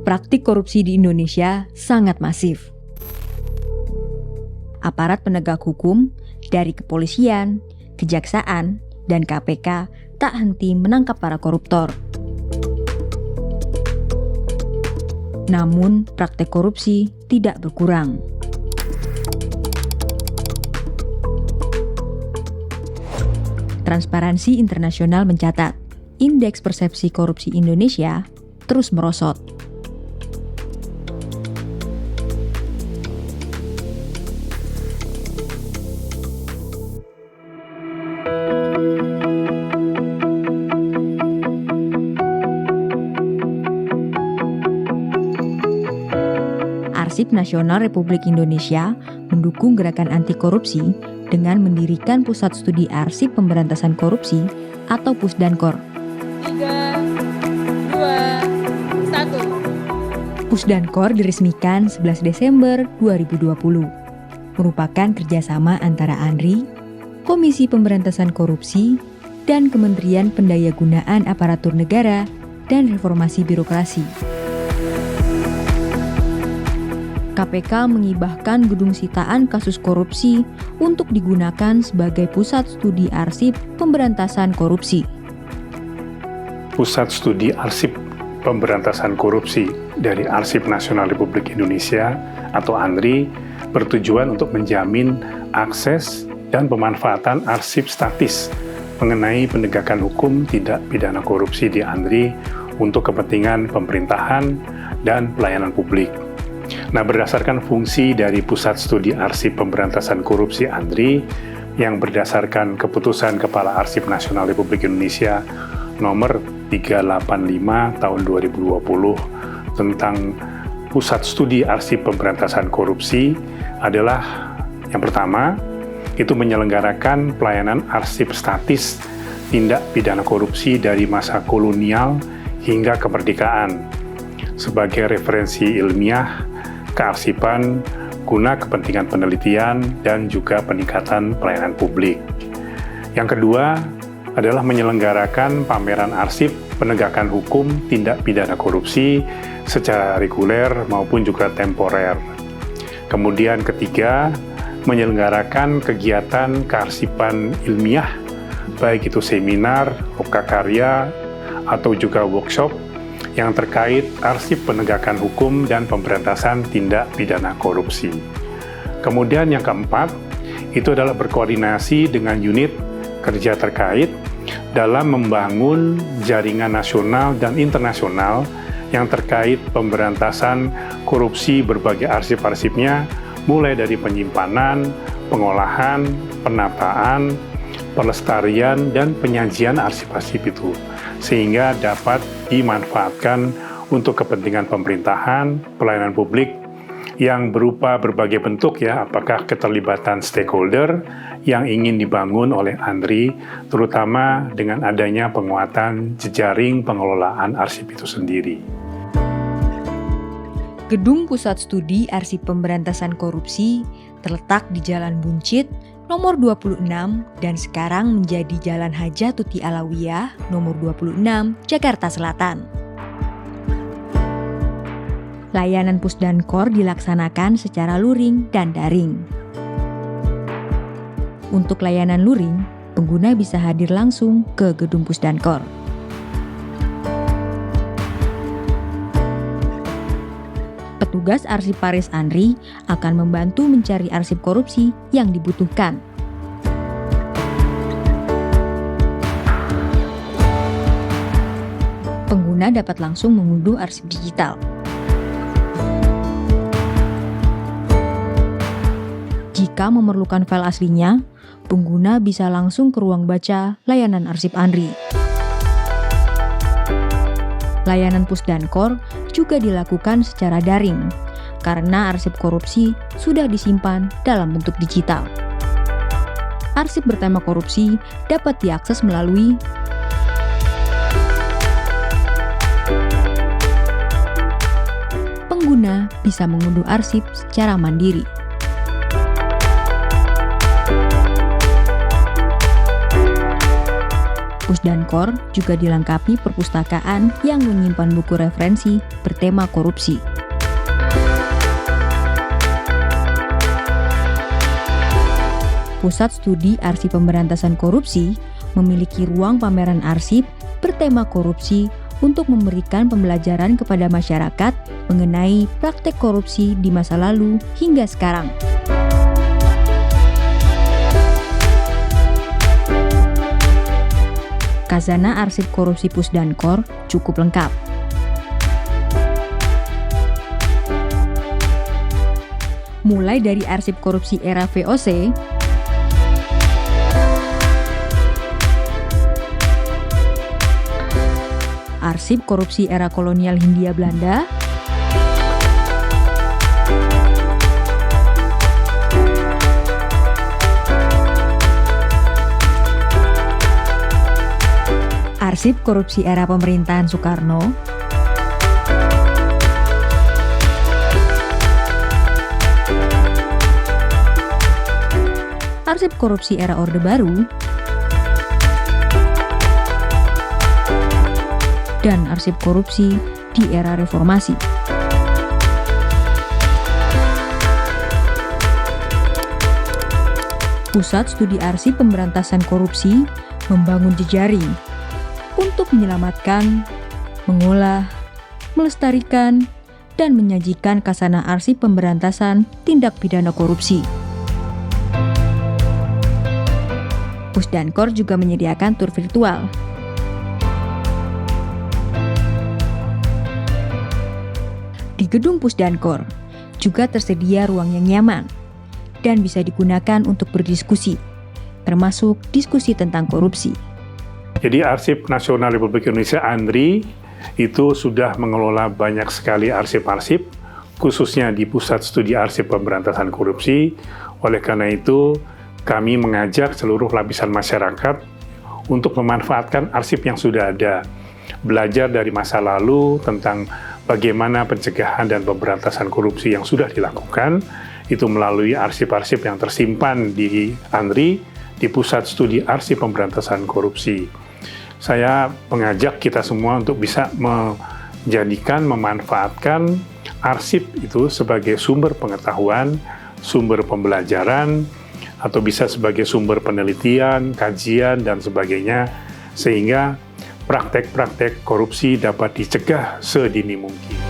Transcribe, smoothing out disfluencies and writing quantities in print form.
praktik korupsi di Indonesia sangat masif. Aparat penegak hukum dari kepolisian, kejaksaan, dan KPK tak henti menangkap para koruptor. Namun, praktek korupsi tidak berkurang. Transparansi Internasional mencatat, indeks persepsi korupsi Indonesia terus merosot. Arsip Nasional Republik Indonesia mendukung gerakan anti korupsi dengan mendirikan Pusat Studi Arsip Pemberantasan Korupsi atau Pusdankor. 3, 2, 1. Pusdankor diresmikan 11 Desember 2020. Merupakan kerjasama antara ANRI, Komisi Pemberantasan Korupsi, dan Kementerian Pendayagunaan Aparatur Negara dan Reformasi Birokrasi. KPK mengibahkan gedung sitaan kasus korupsi untuk digunakan sebagai Pusat Studi Arsip Pemberantasan Korupsi. Pusat Studi Arsip Pemberantasan Korupsi dari Arsip Nasional Republik Indonesia atau ANRI bertujuan untuk menjamin akses dan pemanfaatan arsip statis mengenai penegakan hukum tindak pidana korupsi di ANRI untuk kepentingan pemerintahan dan pelayanan publik. Nah, berdasarkan fungsi dari Pusat Studi Arsip Pemberantasan Korupsi ANRI yang berdasarkan keputusan Kepala Arsip Nasional Republik Indonesia nomor 385 tahun 2020 tentang Pusat Studi Arsip Pemberantasan Korupsi adalah yang pertama, itu menyelenggarakan pelayanan arsip statis tindak pidana korupsi dari masa kolonial hingga kemerdekaan sebagai referensi ilmiah kearsipan guna kepentingan penelitian dan juga peningkatan pelayanan publik. Yang kedua adalah menyelenggarakan pameran arsip penegakan hukum tindak pidana korupsi secara reguler maupun juga temporer. Kemudian ketiga, menyelenggarakan kegiatan kearsipan ilmiah, baik itu seminar, lokakarya, atau juga workshop yang terkait arsip penegakan hukum dan pemberantasan tindak pidana korupsi. Kemudian yang keempat, itu adalah berkoordinasi dengan unit kerja terkait dalam membangun jaringan nasional dan internasional yang terkait pemberantasan korupsi berbagai arsip-arsipnya, mulai dari penyimpanan, pengolahan, penataan, pelestarian, dan penyajian arsip-arsip itu, sehingga dapat dimanfaatkan untuk kepentingan pemerintahan, pelayanan publik yang berupa berbagai bentuk ya, apakah keterlibatan stakeholder yang ingin dibangun oleh ANRI, terutama dengan adanya penguatan jejaring pengelolaan arsip itu sendiri. Gedung Pusat Studi Arsip Pemberantasan Korupsi terletak di Jalan Buncit nomor 26 dan sekarang menjadi Jalan Hajatuti Alawiyah nomor 26, Jakarta Selatan. Layanan Pusdankor dilaksanakan secara luring dan daring. Untuk layanan luring, pengguna bisa hadir langsung ke gedung Pusdankor. Petugas Arsiparis ANRI akan membantu mencari arsip korupsi yang dibutuhkan. Pengguna dapat langsung mengunduh arsip digital. Jika memerlukan file aslinya, pengguna bisa langsung ke ruang baca layanan arsip ANRI. Layanan Pusdankor juga dilakukan secara daring, karena arsip korupsi sudah disimpan dalam bentuk digital. Arsip bertema korupsi dapat diakses melalui pengguna bisa mengunduh arsip secara mandiri. Pusdankor juga dilengkapi perpustakaan yang menyimpan buku referensi bertema korupsi. Pusat Studi Arsip Pemberantasan Korupsi memiliki ruang pameran arsip bertema korupsi untuk memberikan pembelajaran kepada masyarakat mengenai praktek korupsi di masa lalu hingga sekarang. Khazanah Arsip Korupsi Pusdankor cukup lengkap. Mulai dari arsip korupsi era VOC, arsip korupsi era kolonial Hindia Belanda, arsip korupsi era pemerintahan Soekarno, arsip korupsi era Orde Baru, dan arsip korupsi di era reformasi. Pusat Studi Arsip Pemberantasan Korupsi membangun jejaring untuk menyelamatkan, mengolah, melestarikan, dan menyajikan khazanah arsip pemberantasan tindak pidana korupsi. Pusdankor juga menyediakan tur virtual. Di gedung Pusdankor juga tersedia ruang yang nyaman dan bisa digunakan untuk berdiskusi, termasuk diskusi tentang korupsi. Jadi Arsip Nasional Republik Indonesia ANRI itu sudah mengelola banyak sekali arsip-arsip, khususnya di Pusat Studi Arsip Pemberantasan Korupsi. Oleh karena itu, kami mengajak seluruh lapisan masyarakat untuk memanfaatkan arsip yang sudah ada, belajar dari masa lalu tentang bagaimana pencegahan dan pemberantasan korupsi yang sudah dilakukan, itu melalui arsip-arsip yang tersimpan di ANRI, di Pusat Studi Arsip Pemberantasan Korupsi. Saya mengajak kita semua untuk bisa memanfaatkan arsip itu sebagai sumber pengetahuan, sumber pembelajaran, atau bisa sebagai sumber penelitian, kajian, dan sebagainya, sehingga praktek-praktek korupsi dapat dicegah sedini mungkin.